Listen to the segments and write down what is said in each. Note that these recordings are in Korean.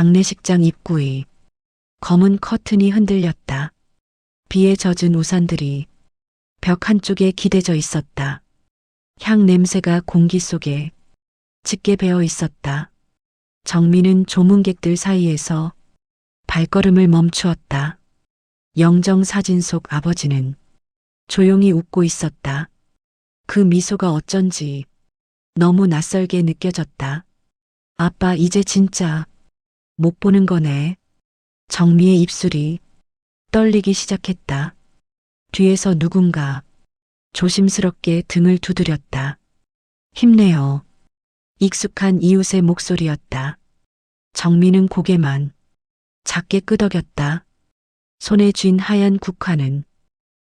장례식장 입구의 검은 커튼이 흔들렸다. 비에 젖은 우산들이 벽 한쪽에 기대져 있었다. 향 냄새가 공기 속에 짙게 배어 있었다. 정민은 조문객들 사이에서 발걸음을 멈추었다. 영정 사진 속 아버지는 조용히 웃고 있었다. 그 미소가 어쩐지 너무 낯설게 느껴졌다. 아빠 이제 진짜 못 보는 거네. 정미의 입술이 떨리기 시작했다. 뒤에서 누군가 조심스럽게 등을 두드렸다. 힘내요. 익숙한 이웃의 목소리였다. 정민은 고개만 작게 끄덕였다. 손에 쥔 하얀 국화는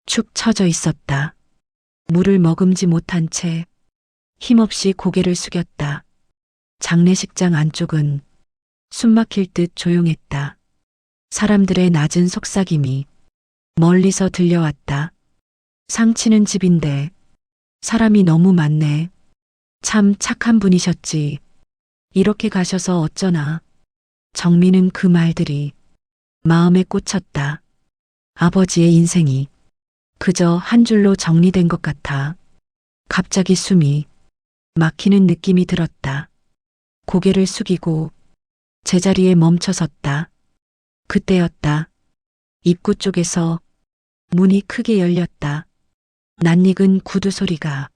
축 처져 있었다. 물을 머금지 못한 채 힘없이 고개를 숙였다. 장례식장 안쪽은 숨막힐 듯 조용했다. 사람들의 낮은 속삭임이 멀리서 들려왔다. 상치는 집인데 사람이 너무 많네. 참 착한 분이셨지. 이렇게 가셔서 어쩌나. 정민은 그 말들이 마음에 꽂혔다. 아버지의 인생이 그저 한 줄로 정리된 것 같아. 갑자기 숨이 막히는 느낌이 들었다. 고개를 숙이고 제자리에 멈춰섰다. 그때였다. 입구 쪽에서 문이 크게 열렸다. 낯익은 구두 소리가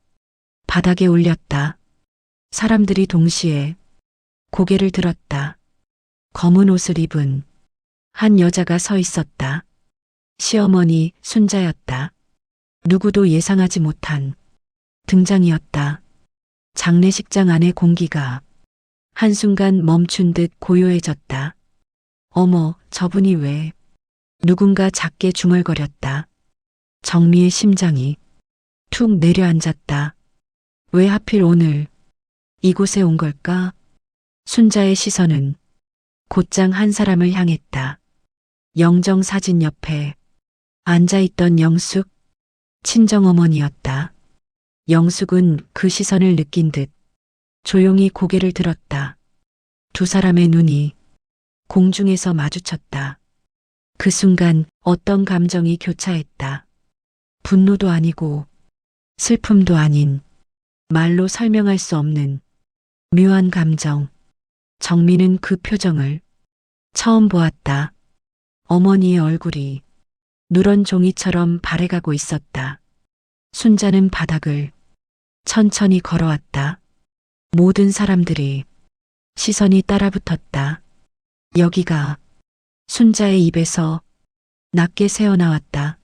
바닥에 울렸다. 사람들이 동시에 고개를 들었다. 검은 옷을 입은 한 여자가 서 있었다. 시어머니 순자였다. 누구도 예상하지 못한 등장이었다. 장례식장 안의 공기가 한순간 멈춘 듯 고요해졌다. 어머, 저분이 왜? 누군가 작게 중얼거렸다. 정미의 심장이 툭 내려앉았다. 왜 하필 오늘 이곳에 온 걸까? 순자의 시선은 곧장 한 사람을 향했다. 영정 사진 옆에 앉아있던 영숙, 친정어머니였다. 영숙은 그 시선을 느낀 듯 조용히 고개를 들었다. 두 사람의 눈이 공중에서 마주쳤다. 그 순간 어떤 감정이 교차했다. 분노도 아니고 슬픔도 아닌 말로 설명할 수 없는 묘한 감정. 정민은 그 표정을 처음 보았다. 어머니의 얼굴이 누런 종이처럼 바래가고 있었다. 순자는 바닥을 천천히 걸어왔다. 모든 사람들이 시선이 따라붙었다. 여기가 순자의 입에서 낮게 새어나왔다.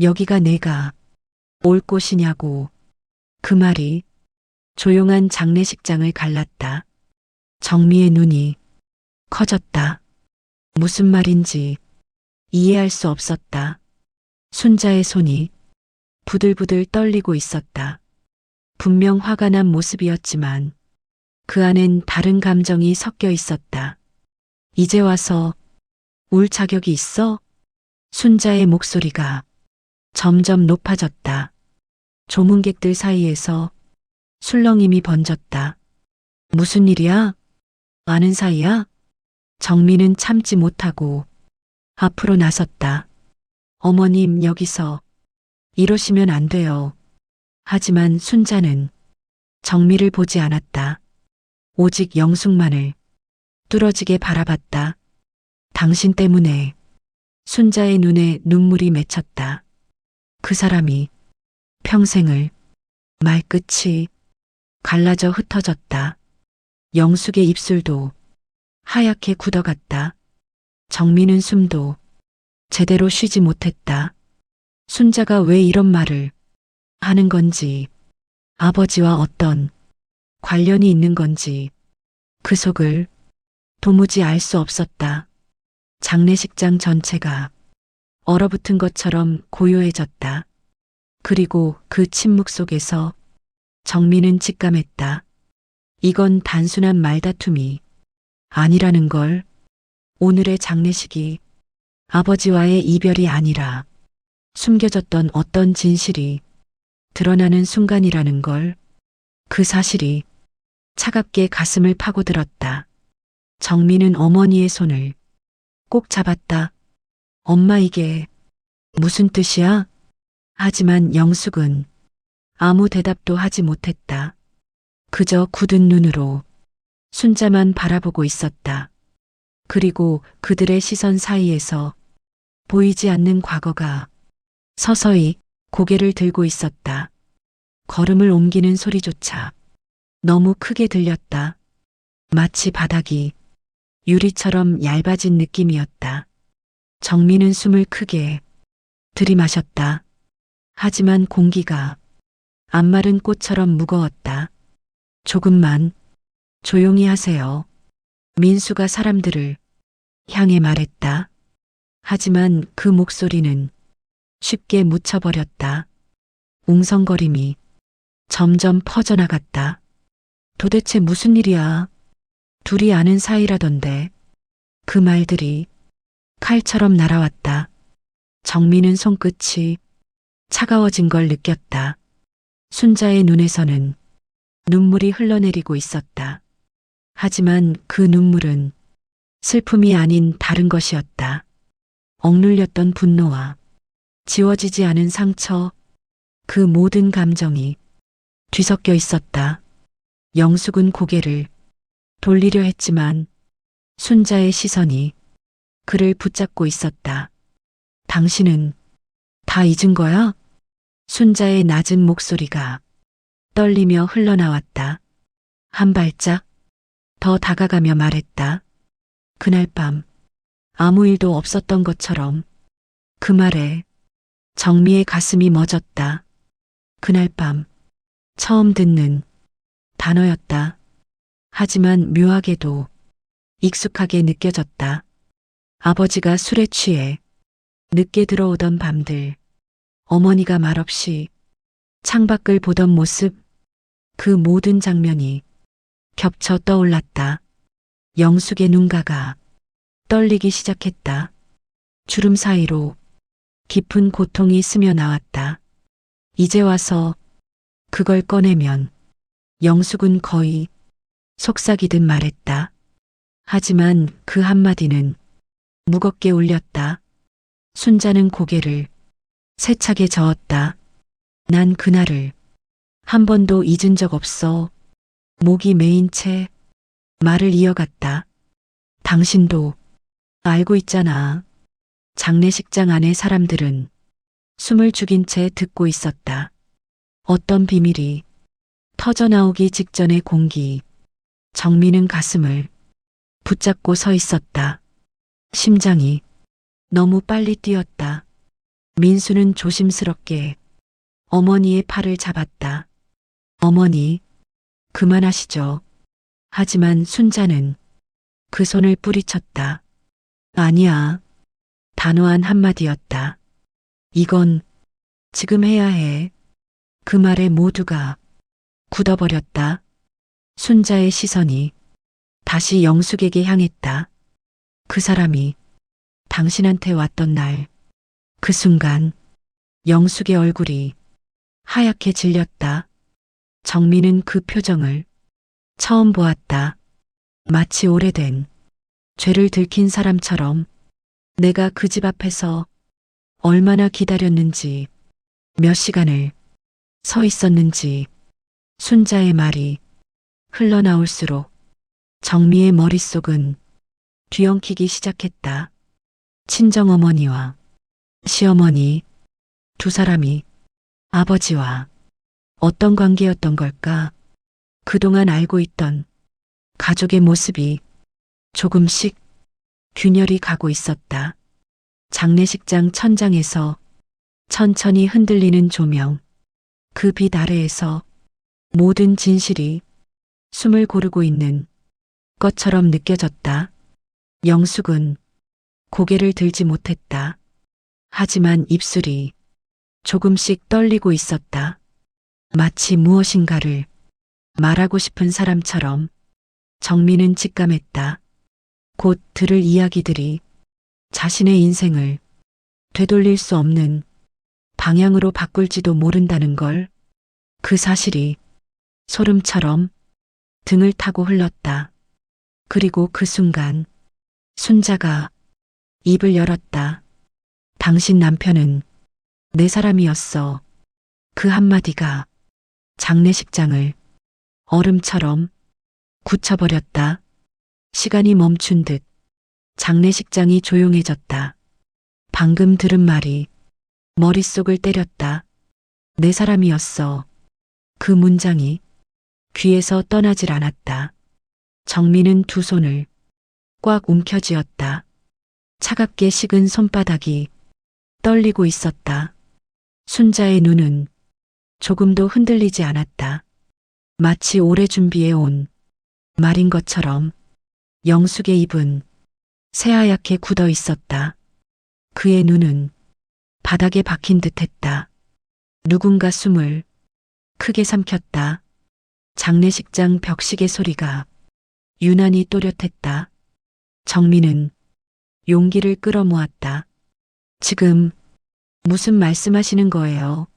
여기가 내가 올 곳이냐고. 그 말이 조용한 장례식장을 갈랐다. 정미의 눈이 커졌다. 무슨 말인지 이해할 수 없었다. 순자의 손이 부들부들 떨리고 있었다. 분명 화가 난 모습이었지만 그 안엔 다른 감정이 섞여 있었다. 이제 와서 울 자격이 있어? 순자의 목소리가 점점 높아졌다. 조문객들 사이에서 술렁임이 번졌다. 무슨 일이야? 아는 사이야? 정민은 참지 못하고 앞으로 나섰다. 어머님, 여기서 이러시면 안 돼요. 하지만 순자는 정미를 보지 않았다. 오직 영숙만을 뚫어지게 바라봤다. 당신 때문에. 순자의 눈에 눈물이 맺혔다. 그 사람이 평생을 말끝이 갈라져 흩어졌다. 영숙의 입술도 하얗게 굳어갔다. 정민은 숨도 제대로 쉬지 못했다. 순자가 왜 이런 말을 하는 건지, 아버지와 어떤 관련이 있는 건지 그 속을 도무지 알 수 없었다. 장례식장 전체가 얼어붙은 것처럼 고요해졌다. 그리고 그 침묵 속에서 정민은 직감했다. 이건 단순한 말다툼이 아니라는 걸. 오늘의 장례식이 아버지와의 이별이 아니라 숨겨졌던 어떤 진실이 드러나는 순간이라는 걸. 그 사실이 차갑게 가슴을 파고들었다. 정민은 어머니의 손을 꼭 잡았다. 엄마 이게 무슨 뜻이야? 하지만 영숙은 아무 대답도 하지 못했다. 그저 굳은 눈으로 순자만 바라보고 있었다. 그리고 그들의 시선 사이에서 보이지 않는 과거가 서서히 고개를 들고 있었다. 걸음을 옮기는 소리조차 너무 크게 들렸다. 마치 바닥이 유리처럼 얇아진 느낌이었다. 정민은 숨을 크게 들이마셨다. 하지만 공기가 안 마른 꽃처럼 무거웠다. 조금만 조용히 하세요. 민수가 사람들을 향해 말했다. 하지만 그 목소리는 쉽게 묻혀버렸다. 웅성거림이 점점 퍼져나갔다. 도대체 무슨 일이야? 둘이 아는 사이라던데. 그 말들이 칼처럼 날아왔다. 정민은 손끝이 차가워진 걸 느꼈다. 순자의 눈에서는 눈물이 흘러내리고 있었다. 하지만 그 눈물은 슬픔이 아닌 다른 것이었다. 억눌렸던 분노와 지워지지 않은 상처, 그 모든 감정이 뒤섞여 있었다. 영숙은 고개를 돌리려 했지만 순자의 시선이 그를 붙잡고 있었다. 당신은 다 잊은 거야? 순자의 낮은 목소리가 떨리며 흘러나왔다. 한 발짝 더 다가가며 말했다. 그날 밤 아무 일도 없었던 것처럼. 그 말에 정미의 가슴이 멎었다. 그날 밤 처음 듣는 단어였다. 하지만 묘하게도 익숙하게 느껴졌다. 아버지가 술에 취해 늦게 들어오던 밤들, 어머니가 말없이 창밖을 보던 모습, 그 모든 장면이 겹쳐 떠올랐다. 영숙의 눈가가 떨리기 시작했다. 주름 사이로 깊은 고통이 스며 나왔다. 이제 와서 그걸 꺼내면 영숙은 거의 속삭이듯 말했다. 하지만 그 한마디는 무겁게 울렸다. 순자는 고개를 세차게 저었다. 난 그날을 한 번도 잊은 적 없어. 목이 메인 채 말을 이어갔다. 당신도 알고 있잖아. 장례식장 안의 사람들은 숨을 죽인 채 듣고 있었다. 어떤 비밀이 터져나오기 직전의 공기. 정민은 가슴을 붙잡고 서 있었다. 심장이 너무 빨리 뛰었다. 민수는 조심스럽게 어머니의 팔을 잡았다. 어머니, 그만하시죠. 하지만 순자는 그 손을 뿌리쳤다. 아니야. 단호한 한마디였다. 이건 지금 해야 해. 그 말에 모두가 굳어버렸다. 순자의 시선이 다시 영숙에게 향했다. 그 사람이 당신한테 왔던 날, 그 순간 영숙의 얼굴이 하얗게 질렸다. 정민은 그 표정을 처음 보았다. 마치 오래된 죄를 들킨 사람처럼. 내가 그 집 앞에서 얼마나 기다렸는지, 몇 시간을 서 있었는지. 순자의 말이 흘러나올수록 정미의 머릿속은 뒤엉키기 시작했다. 친정어머니와 시어머니, 두 사람이 아버지와 어떤 관계였던 걸까? 그동안 알고 있던 가족의 모습이 조금씩 균열이 가고 있었다. 장례식장 천장에서 천천히 흔들리는 조명, 그 빛 아래에서 모든 진실이 숨을 고르고 있는 것처럼 느껴졌다. 영숙은 고개를 들지 못했다. 하지만 입술이 조금씩 떨리고 있었다. 마치 무엇인가를 말하고 싶은 사람처럼. 정민은 직감했다. 곧 들을 이야기들이 자신의 인생을 되돌릴 수 없는 방향으로 바꿀지도 모른다는 걸. 그 사실이 소름처럼 등을 타고 흘렀다. 그리고 그 순간 순자가 입을 열었다. 당신 남편은 내 사람이었어. 그 한마디가 장례식장을 얼음처럼 굳혀버렸다. 시간이 멈춘 듯 장례식장이 조용해졌다. 방금 들은 말이 머릿속을 때렸다. 내 사람이었어. 그 문장이 귀에서 떠나질 않았다. 정민은 두 손을 꽉 움켜쥐었다. 차갑게 식은 손바닥이 떨리고 있었다. 순자의 눈은 조금도 흔들리지 않았다. 마치 오래 준비해온 말인 것처럼 영숙의 입은 새하얗게 굳어 있었다. 그의 눈은 바닥에 박힌 듯했다. 누군가 숨을 크게 삼켰다. 장례식장 벽시계 소리가 유난히 또렷했다. 정민은 용기를 끌어모았다. 지금 무슨 말씀하시는 거예요?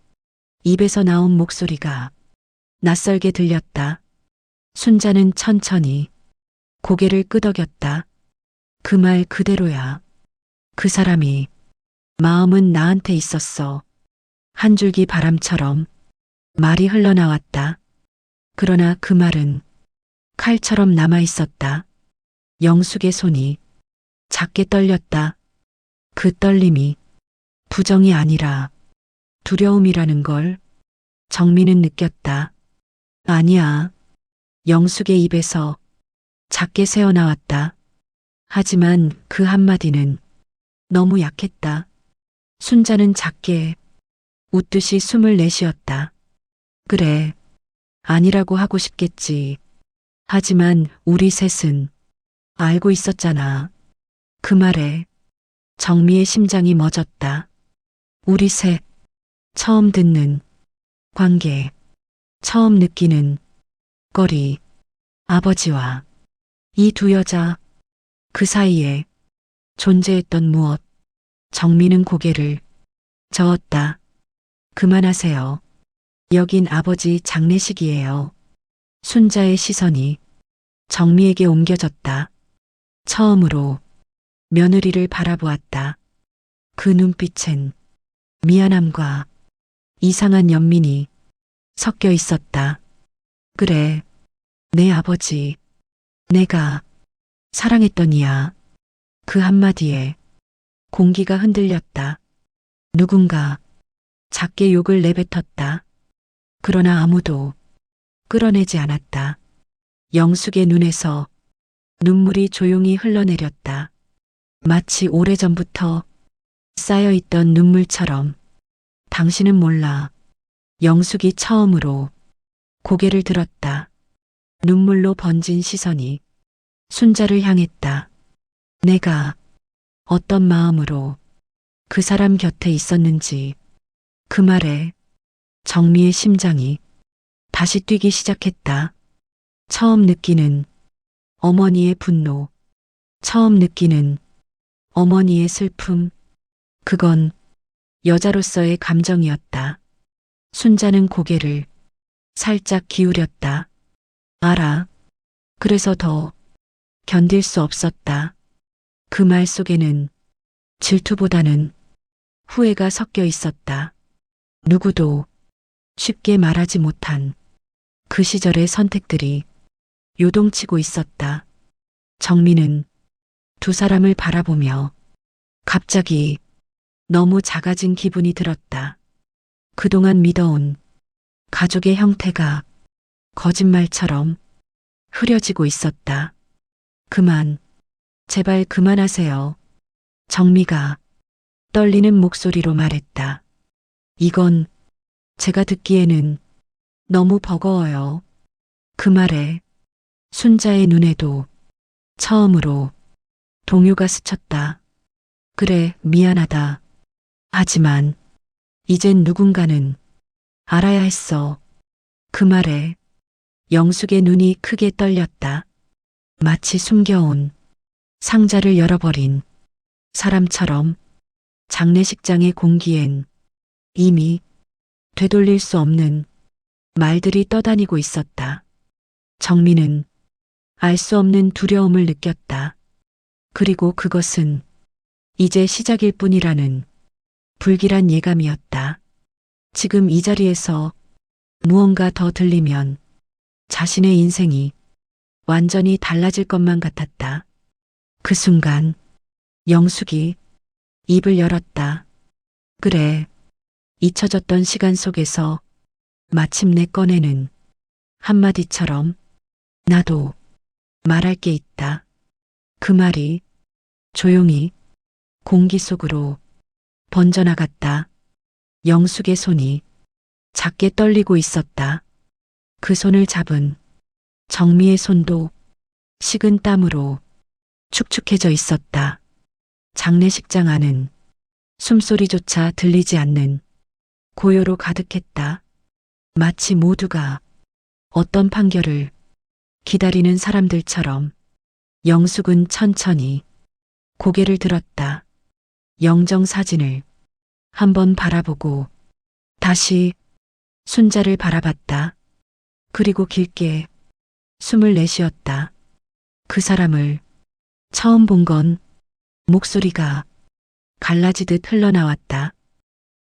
입에서 나온 목소리가 낯설게 들렸다. 순자는 천천히 고개를 끄덕였다. 그 말 그대로야. 그 사람이 마음은 나한테 있었어. 한 줄기 바람처럼 말이 흘러나왔다. 그러나 그 말은 칼처럼 남아 있었다. 영숙의 손이 작게 떨렸다. 그 떨림이 부정이 아니라 두려움이라는 걸 정민은 느꼈다. 아니야. 영숙의 입에서 작게 새어나왔다. 하지만 그 한마디는 너무 약했다. 순자는 작게 웃듯이 숨을 내쉬었다. 그래, 아니라고 하고 싶겠지. 하지만 우리 셋은 알고 있었잖아. 그 말에 정미의 심장이 멎었다. 우리 셋, 처음 듣는 관계, 처음 느끼는 거리, 아버지와 이 두 여자, 그 사이에 존재했던 무엇. 정민은 고개를 저었다. 그만하세요. 여긴 아버지 장례식이에요. 순자의 시선이 정미에게 옮겨졌다. 처음으로 며느리를 바라보았다. 그 눈빛엔 미안함과 이상한 연민이 섞여 있었다. 그래, 내 아버지, 내가 사랑했던 이야. 그 한마디에 공기가 흔들렸다. 누군가 작게 욕을 내뱉었다. 그러나 아무도 끌어내지 않았다. 영숙의 눈에서 눈물이 조용히 흘러내렸다. 마치 오래전부터 쌓여있던 눈물처럼. 당신은 몰라. 영숙이 처음으로 고개를 들었다. 눈물로 번진 시선이 순자를 향했다. 내가 어떤 마음으로 그 사람 곁에 있었는지. 그 말에 정미의 심장이 다시 뛰기 시작했다. 처음 느끼는 어머니의 분노, 처음 느끼는 어머니의 슬픔. 그건 여자로서의 감정이었다. 순자는 고개를 살짝 기울였다. 알아. 그래서 더 견딜 수 없었다. 그 말 속에는 질투보다는 후회가 섞여 있었다. 누구도 쉽게 말하지 못한 그 시절의 선택들이 요동치고 있었다. 정민은 두 사람을 바라보며 갑자기 너무 작아진 기분이 들었다. 그동안 믿어온 가족의 형태가 거짓말처럼 흐려지고 있었다. 그만, 제발 그만하세요. 정미가 떨리는 목소리로 말했다. 이건 제가 듣기에는 너무 버거워요. 그 말에 순자의 눈에도 처음으로 동요가 스쳤다. 그래, 미안하다. 하지만 이젠 누군가는 알아야 했어. 그 말에 영숙의 눈이 크게 떨렸다. 마치 숨겨온 상자를 열어버린 사람처럼. 장례식장의 공기엔 이미 되돌릴 수 없는 말들이 떠다니고 있었다. 정민은 알 수 없는 두려움을 느꼈다. 그리고 그것은 이제 시작일 뿐이라는 불길한 예감이었다. 지금 이 자리에서 무언가 더 들리면 자신의 인생이 완전히 달라질 것만 같았다. 그 순간 영숙이 입을 열었다. 그래, 잊혀졌던 시간 속에서 마침내 꺼내는 한마디처럼 나도 말할 게 있다. 그 말이 조용히 공기 속으로 번져나갔다. 영숙의 손이 작게 떨리고 있었다. 그 손을 잡은 정미의 손도 식은 땀으로 축축해져 있었다. 장례식장 안은 숨소리조차 들리지 않는 고요로 가득했다. 마치 모두가 어떤 판결을 기다리는 사람들처럼. 영숙은 천천히 고개를 들었다. 영정 사진을 한번 바라보고 다시 순자를 바라봤다. 그리고 길게 숨을 내쉬었다. 그 사람을 처음 본 건 목소리가 갈라지듯 흘러나왔다.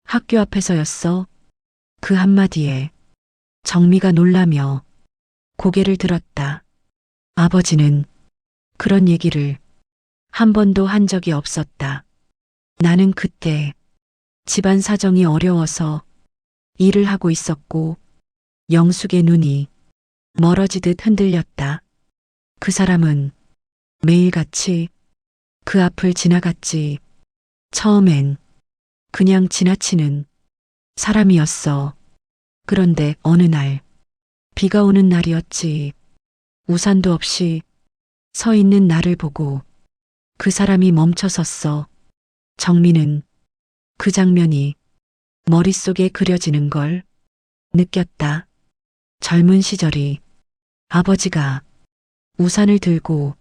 학교 앞에서였어. 그 한마디에 정미가 놀라며 고개를 들었다. 아버지는 그런 얘기를 한 번도 한 적이 없었다. 나는 그때 집안 사정이 어려워서 일을 하고 있었고 영숙의 눈이 멀어지듯 흔들렸다. 그 사람은 매일같이 그 앞을 지나갔지. 처음엔 그냥 지나치는 사람이었어. 그런데 어느 날, 비가 오는 날이었지. 우산도 없이 서 있는 나를 보고 그 사람이 멈춰섰어. 정미는 그 장면이 머릿속에 그려지는 걸 느꼈다. 젊은 시절이 아버지가 우산을 들고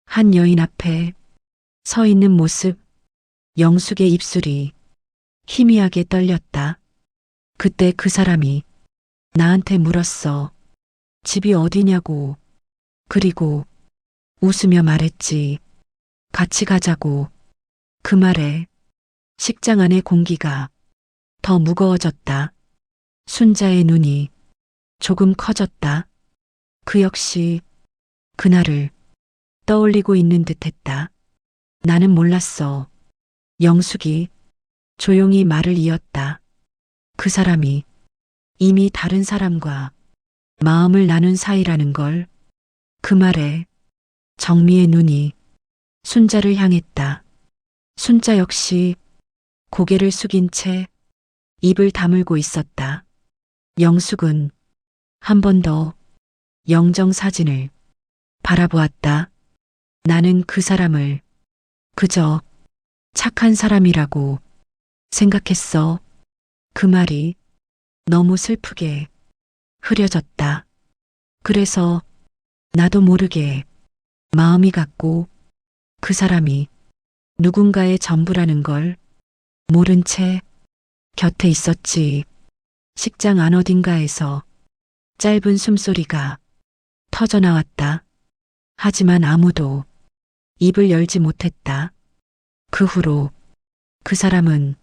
한 여인 앞에 서 있는 모습, 영숙의 입술이 희미하게 떨렸다. 그때 그 사람이 나한테 물었어. 집이 어디냐고. 그리고 웃으며 말했지. 같이 가자고. 그 말에 식장 안의 공기가 더 무거워졌다. 순자의 눈이 조금 커졌다. 그 역시 그날을 떠올리고 있는 듯 했다. 나는 몰랐어. 영숙이 조용히 말을 이었다. 그 사람이 이미 다른 사람과 마음을 나눈 사이라는 걸. 그 말에 정미의 눈이 순자를 향했다. 순자 역시 고개를 숙인 채 입을 다물고 있었다. 영숙은 한 번 더 영정 사진을 바라보았다. 나는 그 사람을 그저 착한 사람이라고 생각했어. 그 말이 너무 슬프게 흐려졌다. 그래서 나도 모르게 마음이 갔고 그 사람이 누군가의 전부라는 걸 모른 채 곁에 있었지. 식장 안 어딘가에서 짧은 숨소리가 터져나왔다. 하지만 아무도 입을 열지 못했다. 그 후로 그 사람은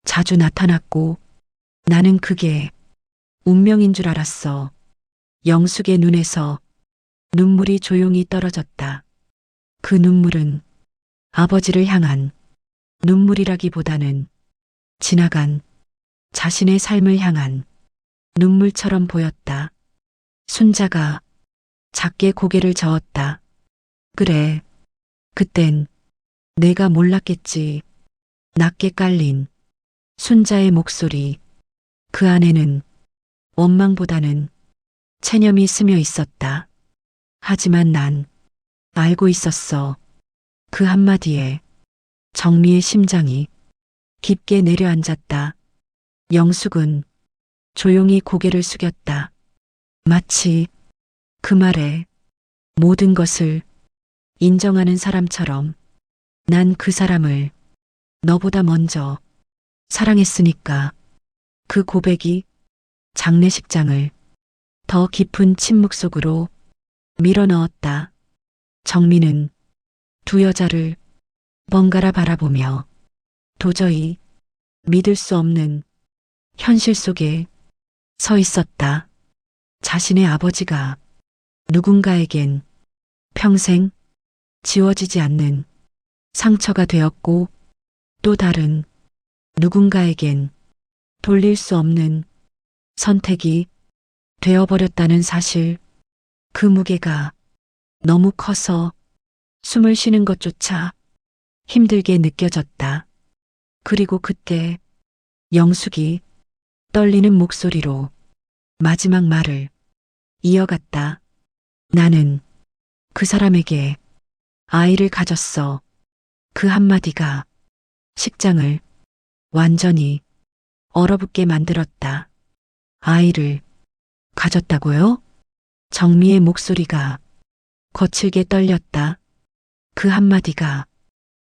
자주 나타났고 나는 그게 운명인 줄 알았어. 영숙의 눈에서 눈물이 조용히 떨어졌다. 그 눈물은 아버지를 향한 눈물이라기보다는 지나간 자신의 삶을 향한 눈물처럼 보였다. 순자가 작게 고개를 저었다. 그래, 그땐 내가 몰랐겠지. 낮게 깔린 순자의 목소리. 그 안에는 원망보다는 체념이 스며 있었다. 하지만 난 알고 있었어. 그 한마디에 정미의 심장이 깊게 내려앉았다. 영숙은 조용히 고개를 숙였다. 마치 그 말에 모든 것을 인정하는 사람처럼. 난 그 사람을 너보다 먼저 사랑했으니까. 그 고백이 장례식장을 더 깊은 침묵 속으로 밀어넣었다. 정민은 두 여자를 번갈아 바라보며 도저히 믿을 수 없는 현실 속에 서 있었다. 자신의 아버지가 누군가에겐 평생 지워지지 않는 상처가 되었고 또 다른 누군가에겐 돌릴 수 없는 선택이 되어버렸다는 사실, 그 무게가 너무 커서 숨을 쉬는 것조차 힘들게 느껴졌다. 그리고 그때 영숙이 떨리는 목소리로 마지막 말을 이어갔다. 나는 그 사람에게 아이를 가졌어. 그 한마디가 식장을 완전히 얼어붙게 만들었다. 아이를 가졌다고요? 정미의 목소리가 거칠게 떨렸다. 그 한마디가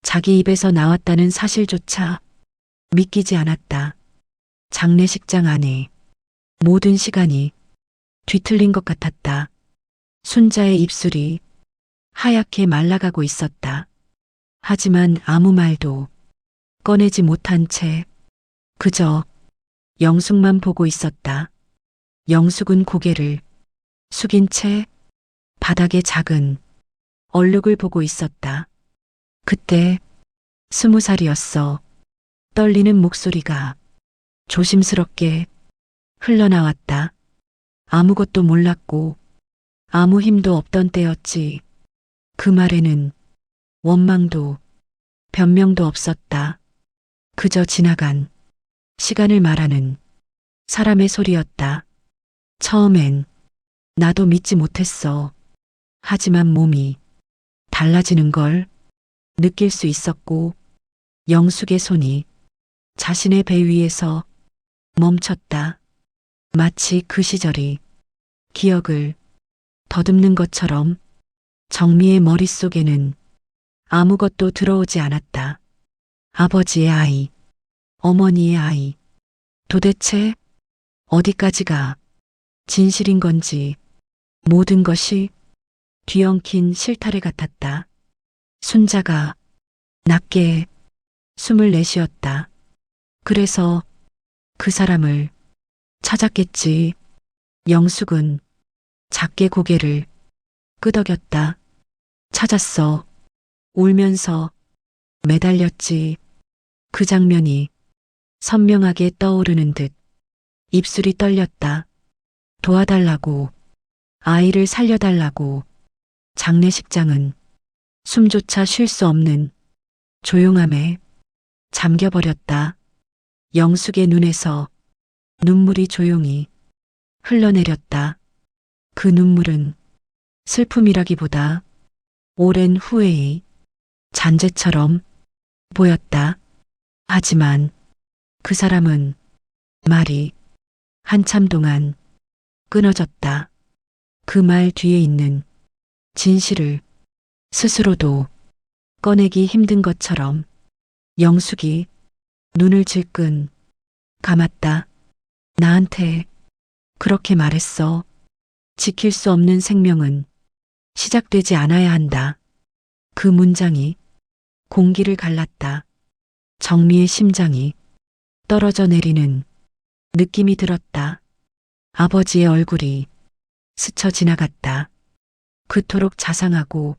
자기 입에서 나왔다는 사실조차 믿기지 않았다. 장례식장 안에 모든 시간이 뒤틀린 것 같았다. 순자의 입술이 하얗게 말라가고 있었다. 하지만 아무 말도 꺼내지 못한 채 그저 영숙만 보고 있었다. 영숙은 고개를 숙인 채 바닥에 작은 얼룩을 보고 있었다. 그때 20살이었어. 떨리는 목소리가 조심스럽게 흘러나왔다. 아무것도 몰랐고 아무 힘도 없던 때였지. 그 말에는 원망도 변명도 없었다. 그저 지나간 시간을 말하는 사람의 소리였다. 처음엔 나도 믿지 못했어. 하지만 몸이 달라지는 걸 느낄 수 있었고 영숙의 손이 자신의 배 위에서 멈췄다. 마치 그 시절이 기억을 더듬는 것처럼 정미의 머릿속에는 아무것도 들어오지 않았다. 아버지의 아이, 어머니의 아이, 도대체 어디까지가 진실인 건지 모든 것이 뒤엉킨 실타래 같았다. 순자가 낮게 숨을 내쉬었다. 그래서 그 사람을 찾았겠지. 영숙은 작게 고개를 끄덕였다. 찾았어. 울면서 매달렸지. 그 장면이 선명하게 떠오르는 듯 입술이 떨렸다. 도와달라고, 아이를 살려달라고. 장례식장은 숨조차 쉴 수 없는 조용함에 잠겨버렸다. 영숙의 눈에서 눈물이 조용히 흘러내렸다. 그 눈물은 슬픔이라기보다 오랜 후회의 잔재처럼 보였다. 하지만 그 사람은 말이 한참 동안 끊어졌다. 그 말 뒤에 있는 진실을 스스로도 꺼내기 힘든 것처럼 영숙이 눈을 질끈 감았다. 나한테 그렇게 말했어. 지킬 수 없는 생명은 시작되지 않아야 한다. 그 문장이 공기를 갈랐다. 정미의 심장이 떨어져 내리는 느낌이 들었다. 아버지의 얼굴이 스쳐 지나갔다. 그토록 자상하고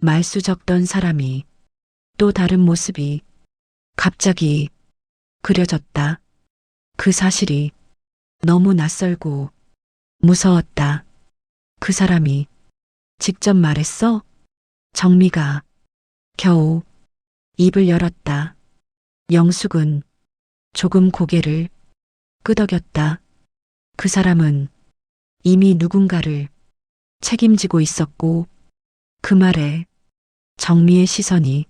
말수적던 사람이 또 다른 모습이 갑자기 그려졌다. 그 사실이 너무 낯설고 무서웠다. 그 사람이 직접 말했어? 정미가 겨우 입을 열었다. 영숙은 조금 고개를 끄덕였다. 그 사람은 이미 누군가를 책임지고 있었고 그 말에 정미의 시선이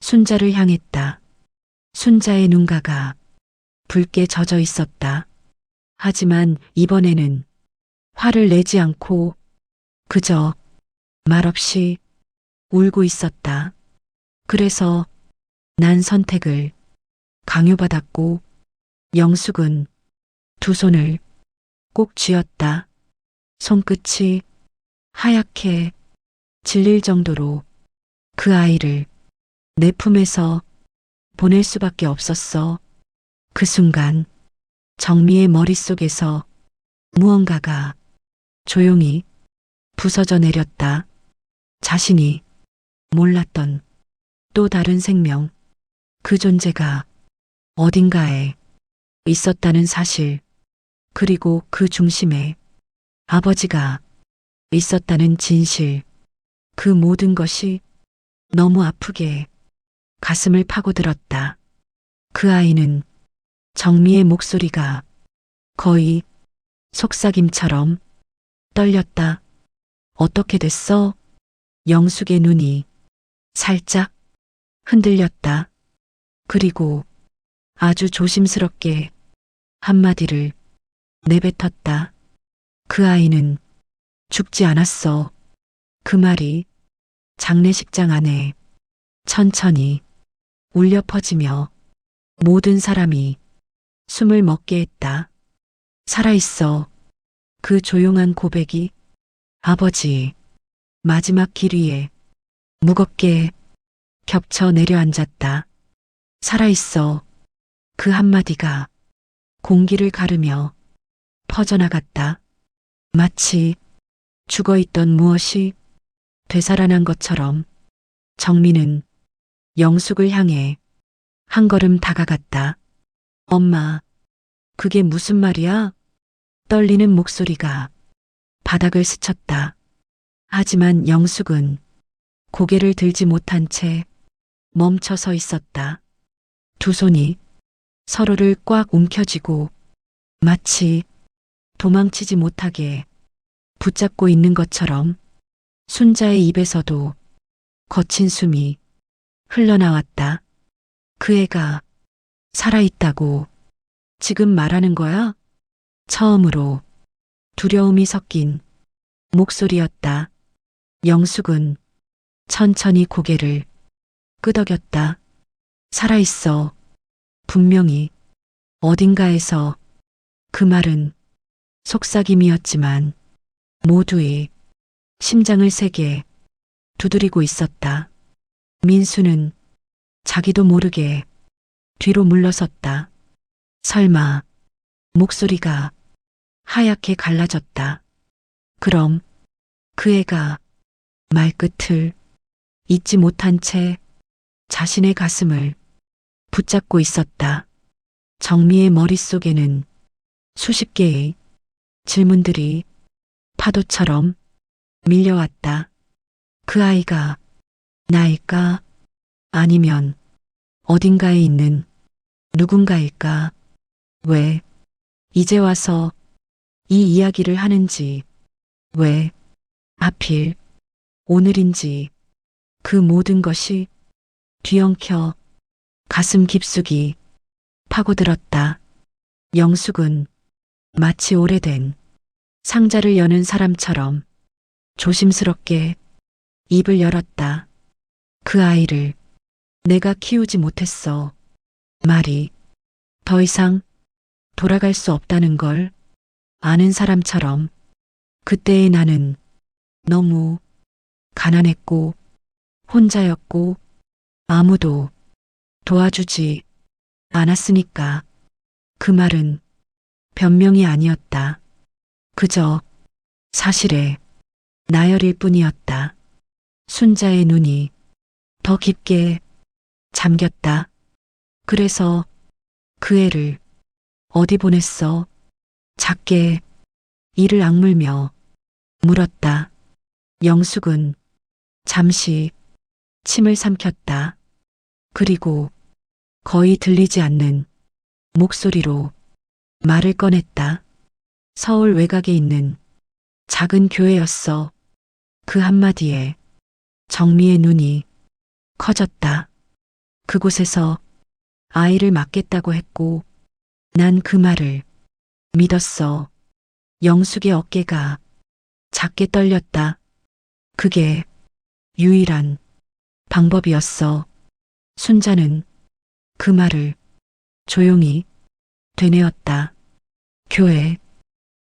순자를 향했다. 순자의 눈가가 붉게 젖어 있었다. 하지만 이번에는 화를 내지 않고 그저 말없이 울고 있었다. 그래서 난 선택을 강요받았고 영숙은 두 손을 꼭 쥐었다. 손끝이 하얗게 질릴 정도로 그 아이를 내 품에서 보낼 수밖에 없었어. 그 순간 정미의 머릿속에서 무언가가 조용히 부서져 내렸다. 자신이 몰랐던 또 다른 생명, 그 존재가 어딘가에 있었다는 사실, 그리고 그 중심에 아버지가 있었다는 진실, 그 모든 것이 너무 아프게 가슴을 파고들었다. 그 아이는 정미의 목소리가 거의 속삭임처럼 떨렸다. 어떻게 됐어? 영숙의 눈이 살짝 흔들렸다. 그리고 아주 조심스럽게 한마디를 내뱉었다. 그 아이는 죽지 않았어. 그 말이 장례식장 안에 천천히 울려 퍼지며 모든 사람이 숨을 먹게 했다. 살아있어. 그 조용한 고백이 아버지 마지막 길 위에 무겁게 겹쳐 내려앉았다. 살아있어. 그 한마디가 공기를 가르며 퍼져나갔다. 마치 죽어있던 무엇이 되살아난 것처럼 정민은 영숙을 향해 한 걸음 다가갔다. 엄마, 그게 무슨 말이야? 떨리는 목소리가 바닥을 스쳤다. 하지만 영숙은 고개를 들지 못한 채 멈춰 서 있었다. 두 손이 서로를 꽉 움켜쥐고 마치 도망치지 못하게 붙잡고 있는 것처럼 순자의 입에서도 거친 숨이 흘러나왔다. 그 애가 살아있다고 지금 말하는 거야? 처음으로 두려움이 섞인 목소리였다. 영숙은 천천히 고개를 끄덕였다. 살아있어. 분명히 어딘가에서 그 말은 속삭임이었지만 모두의 심장을 세게 두드리고 있었다. 민수는 자기도 모르게 뒤로 물러섰다. 설마 목소리가 하얗게 갈라졌다. 그럼 그 애가 말끝을 잊지 못한 채 자신의 가슴을 붙잡고 있었다. 정미의 머릿속에는 수십 개의 질문들이 파도처럼 밀려왔다. 그 아이가 나일까? 아니면 어딘가에 있는 누군가일까? 왜 이제 와서 이 이야기를 하는지, 왜 하필 오늘인지, 그 모든 것이 뒤엉켜 가슴 깊숙이 파고들었다. 영숙은 마치 오래된 상자를 여는 사람처럼 조심스럽게 입을 열었다. 그 아이를 내가 키우지 못했어. 말이 더 이상 돌아갈 수 없다는 걸 아는 사람처럼 그때의 나는 너무 가난했고 혼자였고 아무도 도와주지 않았으니까. 그 말은 변명이 아니었다. 그저 사실의 나열일 뿐이었다. 순자의 눈이 더 깊게 잠겼다. 그래서 그 애를 어디 보냈어? 작게 이를 악물며 물었다. 영숙은 잠시 침을 삼켰다. 그리고 거의 들리지 않는 목소리로 말을 꺼냈다. 서울 외곽에 있는 작은 교회였어. 그 한마디에 정미의 눈이 커졌다. 그곳에서 아이를 맡겠다고 했고 난 그 말을 믿었어. 영숙의 어깨가 작게 떨렸다. 그게 유일한 방법이었어. 순자는 그 말을 조용히 되뇌었다. 교회,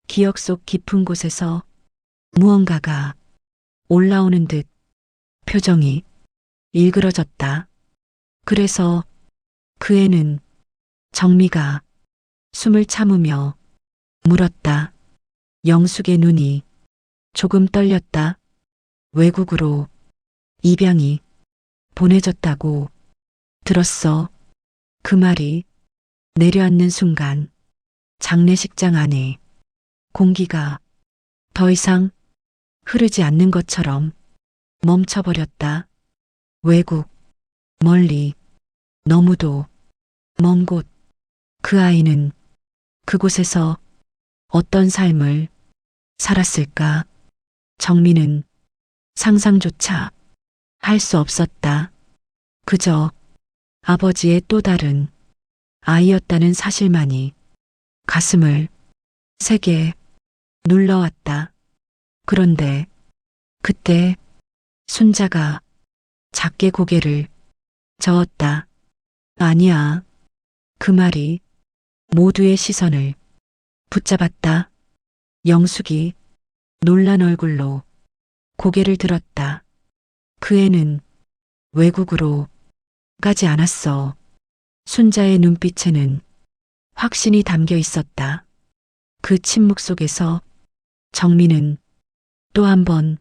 기억 속 깊은 곳에서 무언가가 올라오는 듯 표정이 일그러졌다. 그래서 그 애는 정미가 숨을 참으며 물었다. 영숙의 눈이 조금 떨렸다. 외국으로 입양이 보내졌다고 들었어. 그 말이 내려앉는 순간 장례식장 안에 공기가 더 이상 흐르지 않는 것처럼 멈춰버렸다. 외국, 멀리, 너무도 먼 곳. 그 아이는 그곳에서 어떤 삶을 살았을까? 정민은 상상조차 할 수 없었다. 그저 아버지의 또 다른 아이였다는 사실만이 가슴을 세게 눌러왔다. 그런데 그때 순자가 작게 고개를 저었다. 아니야. 그 말이 모두의 시선을 붙잡았다. 영숙이 놀란 얼굴로 고개를 들었다. 그 애는 외국으로 가지 않았어. 순자의 눈빛에는 확신이 담겨 있었다. 그 침묵 속에서 정민은 또 한 번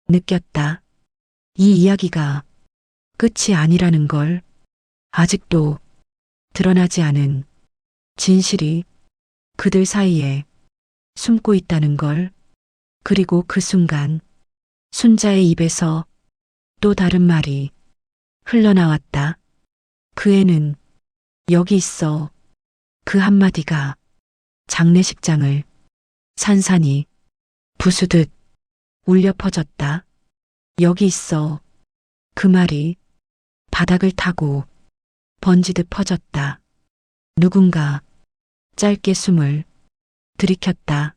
느꼈다. 이 이야기가 끝이 아니라는 걸. 아직도 드러나지 않은 진실이 그들 사이에 숨고 있다는 걸. 그리고 그 순간 순자의 입에서 또 다른 말이 흘러나왔다. 그 애는 여기 있어. 그 한마디가 장례식장을 산산이 부수듯 울려 퍼졌다. 여기 있어. 그 말이 바닥을 타고 번지듯 퍼졌다. 누군가 짧게 숨을 들이켰다.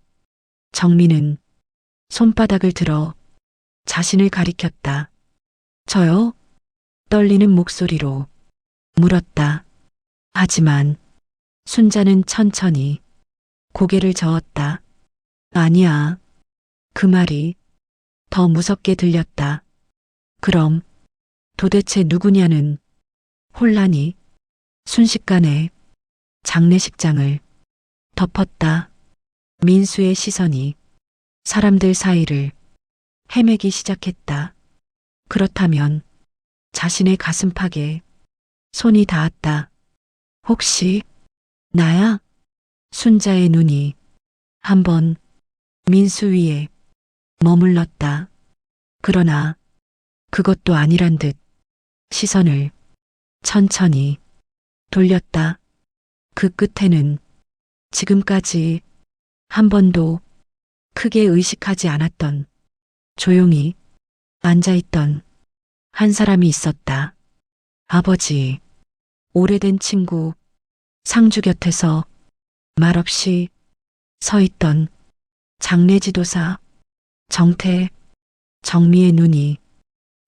정민은 손바닥을 들어 자신을 가리켰다. 저요? 떨리는 목소리로 물었다. 하지만 순자는 천천히 고개를 저었다. 아니야. 그 말이 더 무섭게 들렸다. 그럼 도대체 누구냐는 혼란이 순식간에 장례식장을 덮었다. 민수의 시선이 사람들 사이를 헤매기 시작했다. 그렇다면 자신의 가슴팍에 손이 닿았다. 혹시 나야? 순자의 눈이 한번 민수 위에 머물렀다. 그러나 그것도 아니란 듯 시선을 천천히 돌렸다. 그 끝에는 지금까지 한 번도 크게 의식하지 않았던 조용히 앉아있던 한 사람이 있었다. 아버지, 오래된 친구 상주 곁에서 말없이 서 있던 장례지도사 정태. 정미의 눈이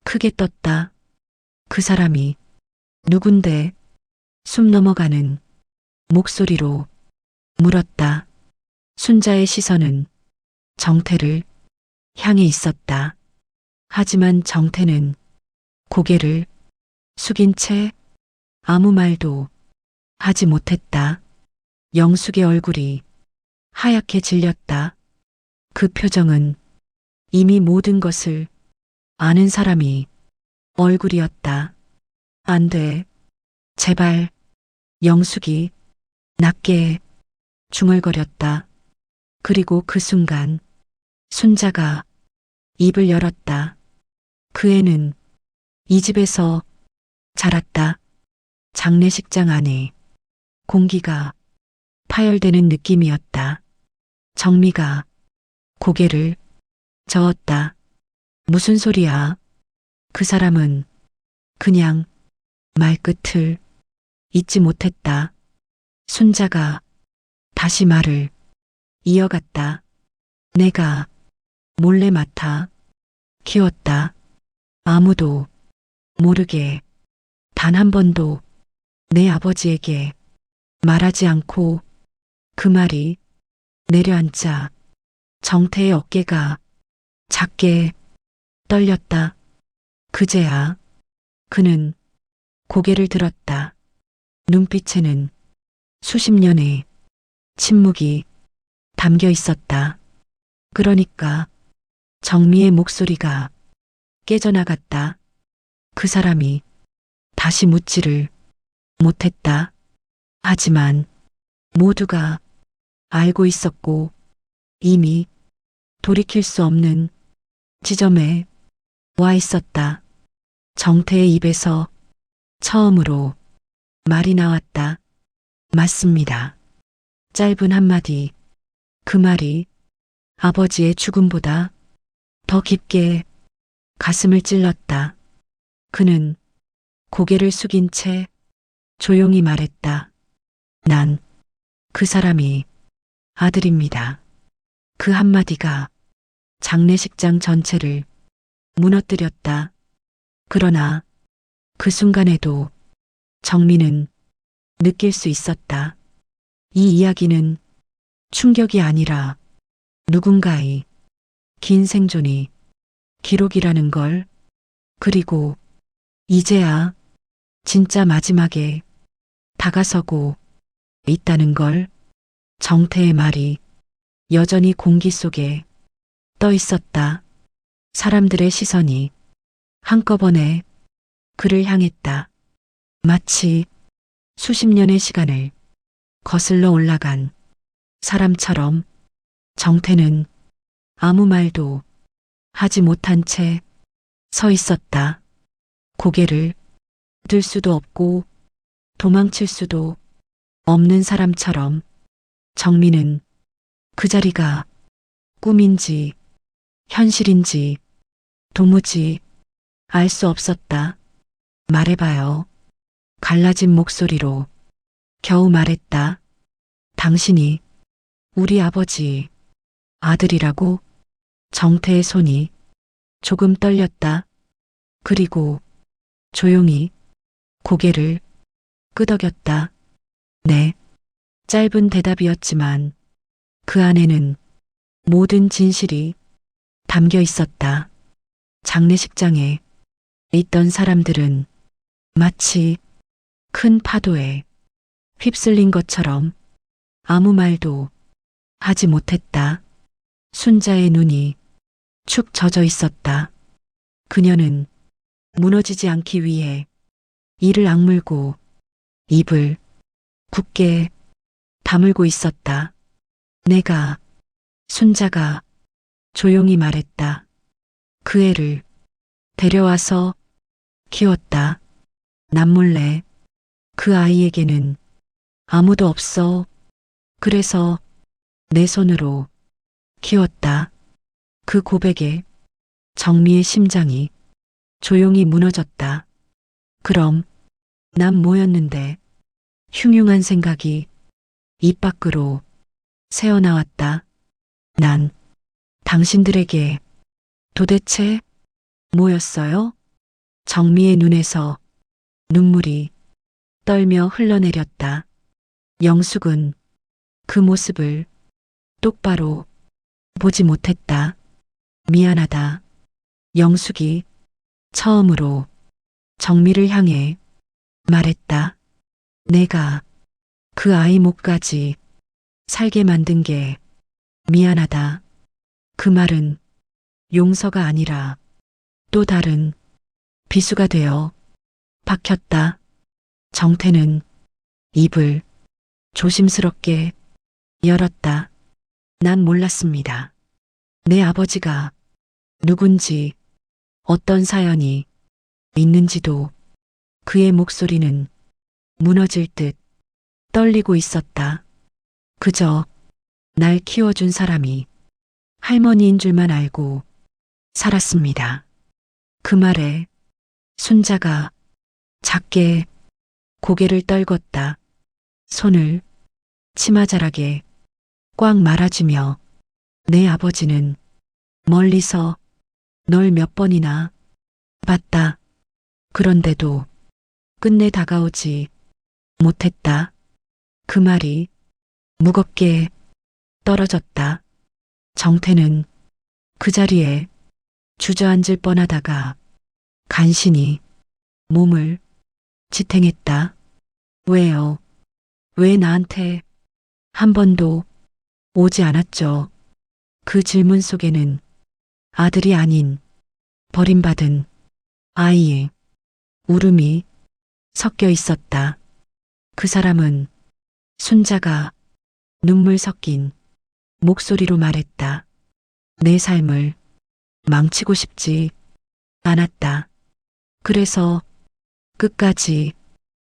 크게 떴다. 그 사람이 누군데? 숨 넘어가는 목소리로 물었다. 순자의 시선은 정태를 향해 있었다. 하지만 정태는 고개를 숙인 채 아무 말도 하지 못했다. 영숙의 얼굴이 하얗게 질렸다. 그 표정은 이미 모든 것을 아는 사람이 얼굴이었다. 안 돼. 제발. 영숙이 낮게 중얼거렸다. 그리고 그 순간 순자가 입을 열었다. 그 애는 이 집에서 자랐다. 장례식장 안에 공기가 파열되는 느낌이었다. 정미가 고개를 저었다. 무슨 소리야? 그 사람은 그냥 말끝을 잇지 못했다. 순자가 다시 말을 이어갔다. 내가 몰래 맡아 키웠다. 아무도 모르게 단 한 번도 내 아버지에게 말하지 않고. 그 말이 내려앉자 정태의 어깨가 작게 떨렸다. 그제야 그는 고개를 들었다. 눈빛에는 수십 년의 침묵이 담겨 있었다. 그러니까 정미의 목소리가 깨져나갔다. 그 사람이 다시 묻지를 못했다. 하지만 모두가 알고 있었고 이미 돌이킬 수 없는 지점에 와 있었다. 정태의 입에서 처음으로 말이 나왔다. 맞습니다. 짧은 한마디. 그 말이 아버지의 죽음보다 더 깊게 가슴을 찔렀다. 그는 고개를 숙인 채 조용히 말했다. 난 그 사람이 아들입니다. 그 한마디가 장례식장 전체를 무너뜨렸다. 그러나 그 순간에도 정민은 느낄 수 있었다. 이 이야기는 충격이 아니라 누군가의 긴 생존이 기록이라는 걸, 그리고 이제야 진짜 마지막에 다가서고 있다는 걸. 정태의 말이 여전히 공기 속에 떠 있었다. 사람들의 시선이 한꺼번에 그를 향했다. 마치 수십 년의 시간을 거슬러 올라간 사람처럼. 정태는 아무 말도 하지 못한 채 서 있었다. 고개를 들 수도 없고 도망칠 수도 없는 사람처럼. 정민은 그 자리가 꿈인지 현실인지 도무지 알 수 없었다. 말해봐요. 갈라진 목소리로 겨우 말했다. 당신이 우리 아버지 아들이라고? 정태의 손이 조금 떨렸다. 그리고 조용히 고개를 끄덕였다. 네. 짧은 대답이었지만 그 안에는 모든 진실이 담겨 있었다. 장례식장에 있던 사람들은 마치 큰 파도에 휩쓸린 것처럼 아무 말도 하지 못했다. 순자의 눈이 축 젖어 있었다. 그녀는 무너지지 않기 위해 이를 악물고 입을 굳게 다물고 있었다. 내가, 순자가 조용히 말했다. 그 애를 데려와서 키웠다. 남몰래. 그 아이에게는 아무도 없어. 그래서 내 손으로 키웠다. 그 고백에 정미의 심장이 조용히 무너졌다. 그럼 난 뭐였는데? 흉흉한 생각이 입 밖으로 새어나왔다. 난 당신들에게 도대체 뭐였어요? 정미의 눈에서 눈물이 떨며 흘러내렸다. 영숙은 그 모습을 똑바로 보지 못했다. 미안하다. 영숙이 처음으로 정미를 향해 말했다. 내가 그 아이 목까지 살게 만든 게 미안하다. 그 말은 용서가 아니라 또 다른 비수가 되어 박혔다. 정태는 입을 조심스럽게 열었다. 난 몰랐습니다. 내 아버지가 누군지, 어떤 사연이 있는지도. 그의 목소리는 무너질 듯 떨리고 있었다. 그저 날 키워준 사람이 할머니인 줄만 알고 살았습니다. 그 말에 순자가 작게 고개를 떨궜다. 손을 치마자락에 꽉 말아주며 내 아버지는 멀리서 널 몇 번이나 봤다. 그런데도 끝내 다가오지 못했다. 그 말이 무겁게 떨어졌다. 정태는 그 자리에 주저앉을 뻔하다가 간신히 몸을 지탱했다. 왜요? 왜 나한테 한 번도 오지 않았죠? 그 질문 속에는 아들이 아닌 버림받은 아이의 울음이 섞여 있었다. 그 사람은 순자가 눈물 섞인 목소리로 말했다. 내 삶을 망치고 싶지 않았다. 그래서 끝까지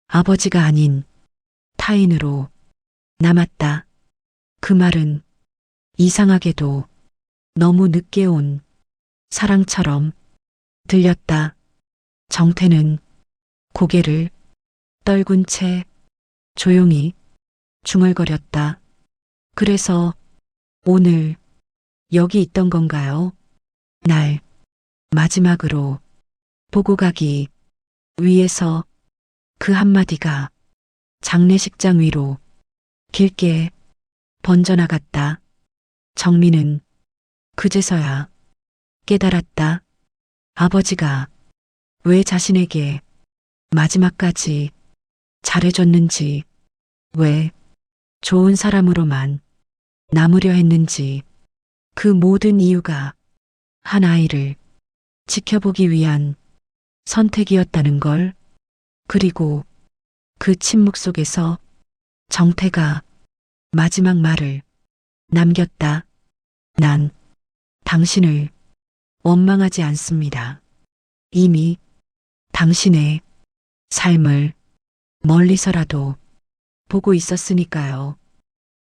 아버지가 아닌 타인으로 남았다. 그 말은 이상하게도 너무 늦게 온 사랑처럼 들렸다. 정태는 고개를 떨군 채 조용히 중얼거렸다. 그래서 오늘 여기 있던 건가요? 날 마지막으로 보고 가기 위해서. 그 한마디가 장례식장 위로 길게 번져나갔다. 정민은 그제서야 깨달았다. 아버지가 왜 자신에게 마지막까지 잘해줬는지, 왜 좋은 사람으로만 남으려 했는지, 그 모든 이유가 한 아이를 지켜보기 위한 선택이었다는 걸. 그리고 그 침묵 속에서 정태가 마지막 말을 남겼다. 난 당신을 원망하지 않습니다. 이미 당신의 삶을 멀리서라도 보고 있었으니까요.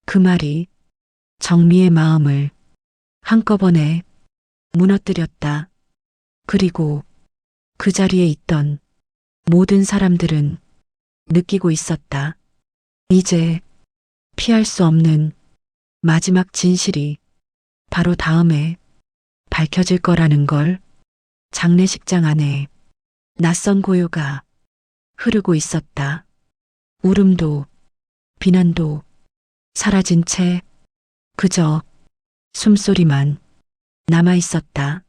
그 말이 정미의 마음을 한꺼번에 무너뜨렸다. 그리고 그 자리에 있던 모든 사람들은 느끼고 있었다. 이제 피할 수 없는 마지막 진실이 바로 다음에 밝혀질 거라는 걸. 장례식장 안에 낯선 고요가 흐르고 있었다. 울음도 비난도 사라진 채 그저 숨소리만 남아 있었다.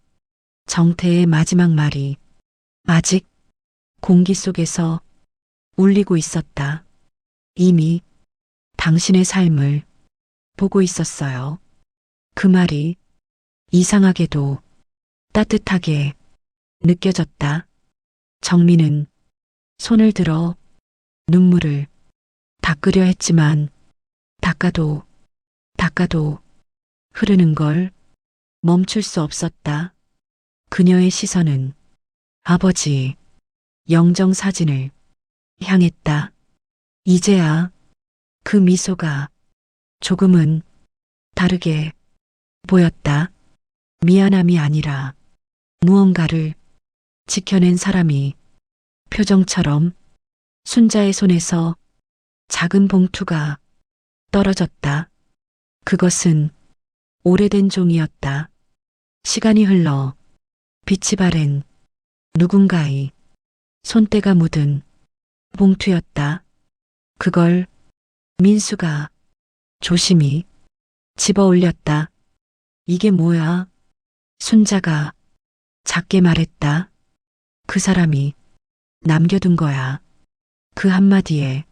정태의 마지막 말이 아직 공기 속에서 울리고 있었다. 이미 당신의 삶을 보고 있었어요. 그 말이 이상하게도 따뜻하게 느껴졌다. 정민은 손을 들어 눈물을 닦으려 했지만 닦아도 흐르는 걸 멈출 수 없었다. 그녀의 시선은 아버지 영정 사진을 향했다. 이제야 그 미소가 조금은 다르게 보였다. 미안함이 아니라 무언가를 지켜낸 사람이 표정처럼. 순자의 손에서 작은 봉투가 떨어졌다. 그것은 오래된 종이었다. 시간이 흘러 빛이 바랜 누군가의 손때가 묻은 봉투였다. 그걸 민수가 조심히 집어 올렸다. 이게 뭐야? 순자가 작게 말했다. 그 사람이 남겨둔 거야. 그 한마디에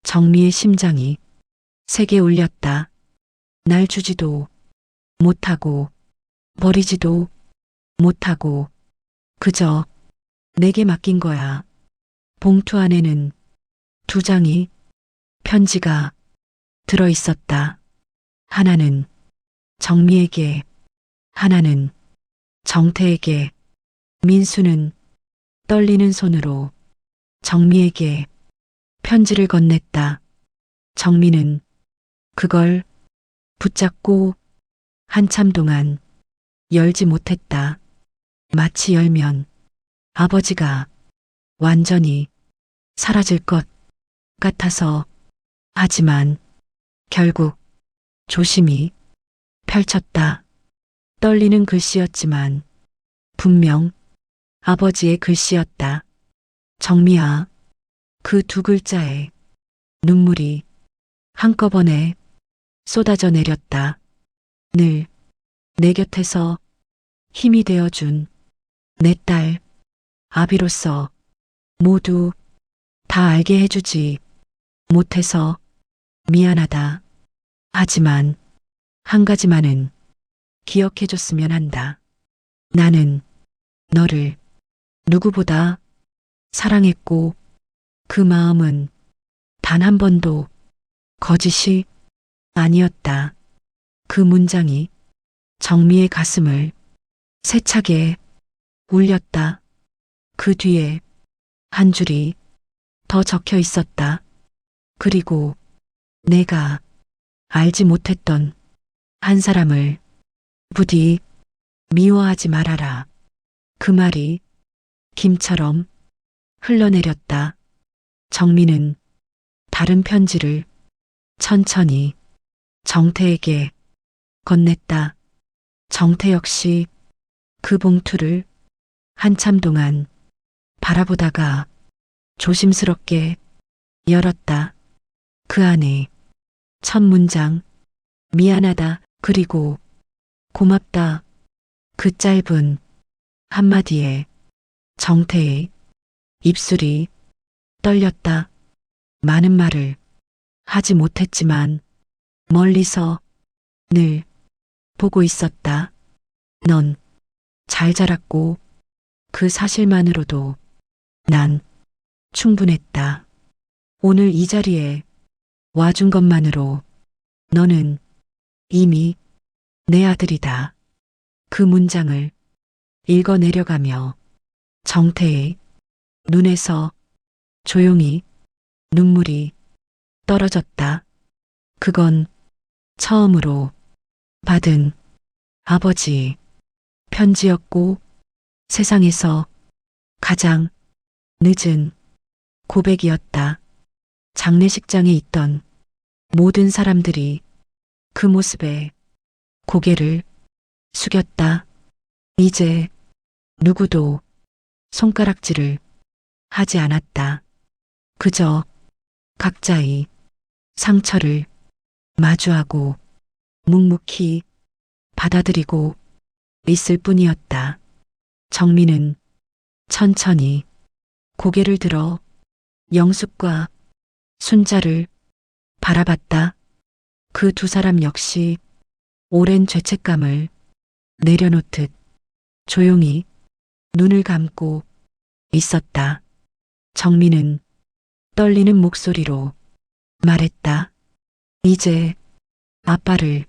정미의 심장이 세게 울렸다. 날 주지도 못하고 버리지도 못하고 그저 내게 맡긴 거야. 봉투 안에는 2장의 편지가 들어 있었다. 하나는 정미에게, 하나는 정태에게. 민수는 떨리는 손으로 정미에게 편지를 건넸다. 정미는 그걸 붙잡고 한참 동안 열지 못했다. 마치 열면 아버지가 완전히 사라질 것 같아서. 하지만 결국 조심히 펼쳤다. 떨리는 글씨였지만 분명 아버지의 글씨였다. 정미야. 그 2글자에 눈물이 한꺼번에 쏟아져 내렸다. 늘 내 곁에서 힘이 되어준 내 딸, 아비로서 모두 다 알게 해주지 못해서 미안하다. 하지만 한 가지만은 기억해줬으면 한다. 나는 너를 누구보다 사랑했고 그 마음은 단 한 번도 거짓이 아니었다. 그 문장이 정미의 가슴을 세차게 울렸다. 그 뒤에 한 줄이 더 적혀 있었다. 그리고 내가 알지 못했던 한 사람을 부디 미워하지 말아라. 그 말이 김처럼 흘러내렸다. 정민은 다른 편지를 천천히 정태에게 건넸다. 정태 역시 그 봉투를 한참 동안 바라보다가 조심스럽게 열었다. 그 안에 첫 문장, 미안하다, 그리고 고맙다. 그 짧은 한마디에 정태의 입술이 떨렸다. 많은 말을 하지 못했지만 멀리서 늘 보고 있었다. 넌 잘 자랐고 그 사실만으로도 난 충분했다. 오늘 이 자리에 와준 것만으로 너는 이미 내 아들이다. 그 문장을 읽어 내려가며 정태의 눈에서 조용히 눈물이 떨어졌다. 그건 처음으로 받은 아버지 편지였고 세상에서 가장 늦은 고백이었다. 장례식장에 있던 모든 사람들이 그 모습에 고개를 숙였다. 이제 누구도 손가락질을 하지 않았다. 그저 각자의 상처를 마주하고 묵묵히 받아들이고 있을 뿐이었다. 정민은 천천히 고개를 들어 영숙과 순자를 바라봤다. 그 두 사람 역시 오랜 죄책감을 내려놓듯 조용히 눈을 감고 있었다. 정민은 떨리는 목소리로 말했다. 이제 아빠를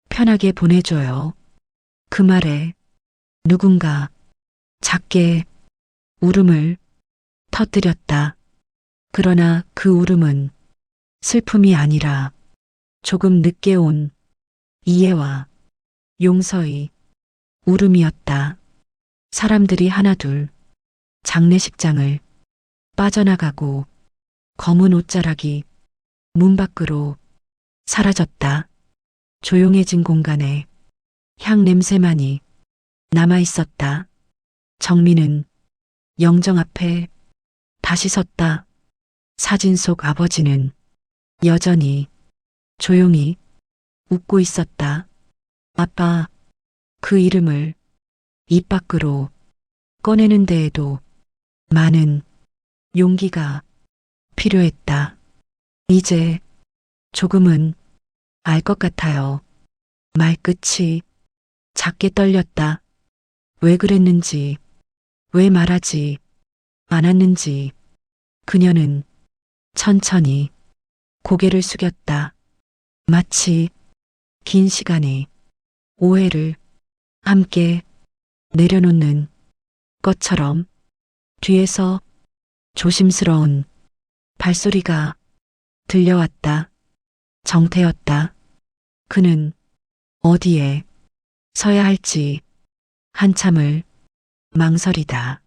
편하게 보내줘요. 그 말에 누군가 작게 울음을 터뜨렸다. 그러나 그 울음은 슬픔이 아니라 조금 늦게 온 이해와 용서의 울음이었다. 사람들이 하나둘 장례식장을 빠져나가고 검은 옷자락이 문 밖으로 사라졌다. 조용해진 공간에 향 냄새만이 남아 있었다. 정민은 영정 앞에 다시 섰다. 사진 속 아버지는 여전히 조용히 웃고 있었다. 아빠, 그 이름을 입 밖으로 꺼내는 데에도 많은 용기가 필요했다. 이제 조금은 알 것 같아요. 말끝이 작게 떨렸다. 왜 그랬는지, 왜 말하지 않았는지 그녀는 천천히 고개를 숙였다. 마치 긴 시간의 오해를 함께 내려놓는 것처럼 뒤에서 조심스러운 발소리가 들려왔다. 정태였다. 그는 어디에 서야 할지 한참을 망설이다.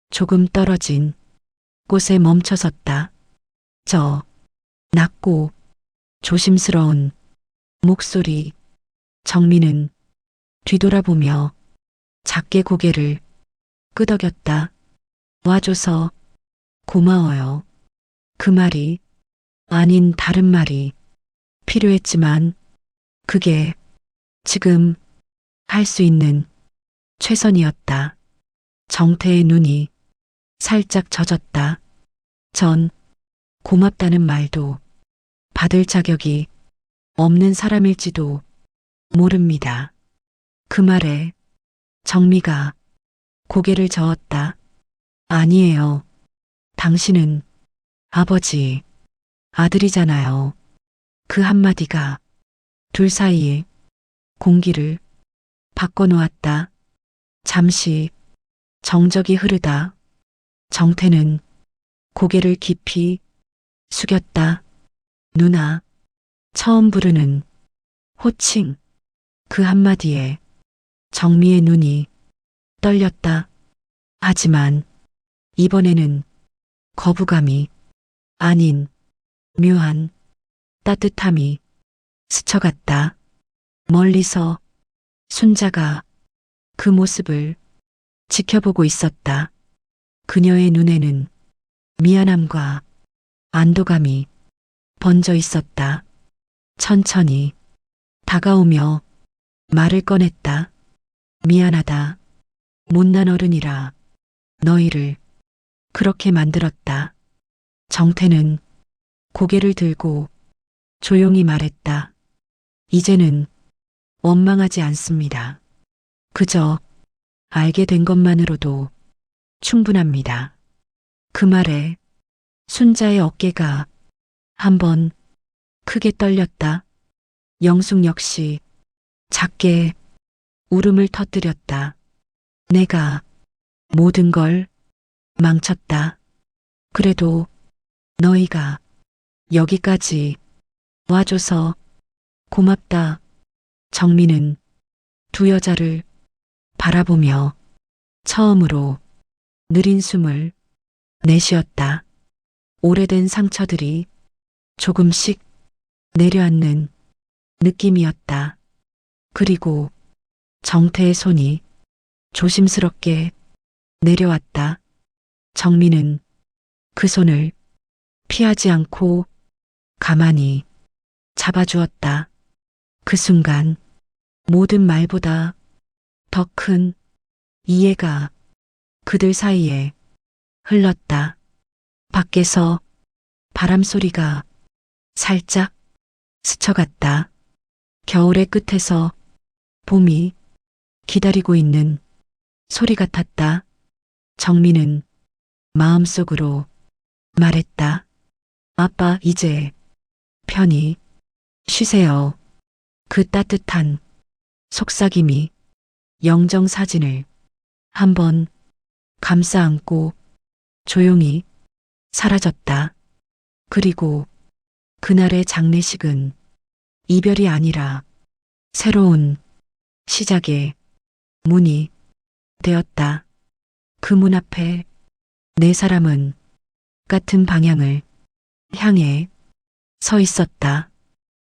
조금 떨어진 곳에 멈춰섰다. 저 낮고 조심스러운 목소리. 정민은 뒤돌아보며 작게 고개를 끄덕였다. 와줘서 고마워요. 그 말이 아닌 다른 말이 필요했지만 그게 지금 할 수 있는 최선이었다. 정태의 눈이 살짝 젖었다. 전 고맙다는 말도 받을 자격이 없는 사람일지도 모릅니다. 그 말에 정미가 고개를 저었다. 아니에요. 당신은 아버지, 아들이잖아요. 그 한마디가 둘 사이에 공기를 바꿔놓았다. 잠시 정적이 흐르다 정태는 고개를 깊이 숙였다. 누나, 처음 부르는 호칭. 그 한마디에 정미의 눈이 떨렸다. 하지만 이번에는 거부감이 아닌 묘한 따뜻함이 스쳐갔다. 멀리서 순자가 그 모습을 지켜보고 있었다. 그녀의 눈에는 미안함과 안도감이 번져 있었다. 천천히 다가오며 말을 꺼냈다. 미안하다. 못난 어른이라 너희를 그렇게 만들었다. 정태는 고개를 들고 조용히 말했다. 이제는 원망하지 않습니다. 그저 알게 된 것만으로도 충분합니다. 그 말에 순자의 어깨가 한번 크게 떨렸다. 영숙 역시 작게 울음을 터뜨렸다. 내가 모든 걸 망쳤다. 그래도 너희가 여기까지 와줘서 고맙다. 정민은 두 여자를 바라보며 처음으로 느린 숨을 내쉬었다. 오래된 상처들이 조금씩 내려앉는 느낌이었다. 그리고 정태의 손이 조심스럽게 내려왔다. 정민은 그 손을 피하지 않고 가만히 잡아주었다. 그 순간 모든 말보다 더 큰 이해가 그들 사이에 흘렀다. 밖에서 바람 소리가 살짝 스쳐갔다. 겨울의 끝에서 봄이 기다리고 있는 소리 같았다. 정민은 마음속으로 말했다. 아빠 이제 편히 쉬세요. 그 따뜻한 속삭임이 영정 사진을 한번 감싸 안고 조용히 사라졌다. 그리고 그날의 장례식은 이별이 아니라 새로운 시작의 문이 되었다. 그 문 앞에 네 사람은 같은 방향을 향해 서 있었다.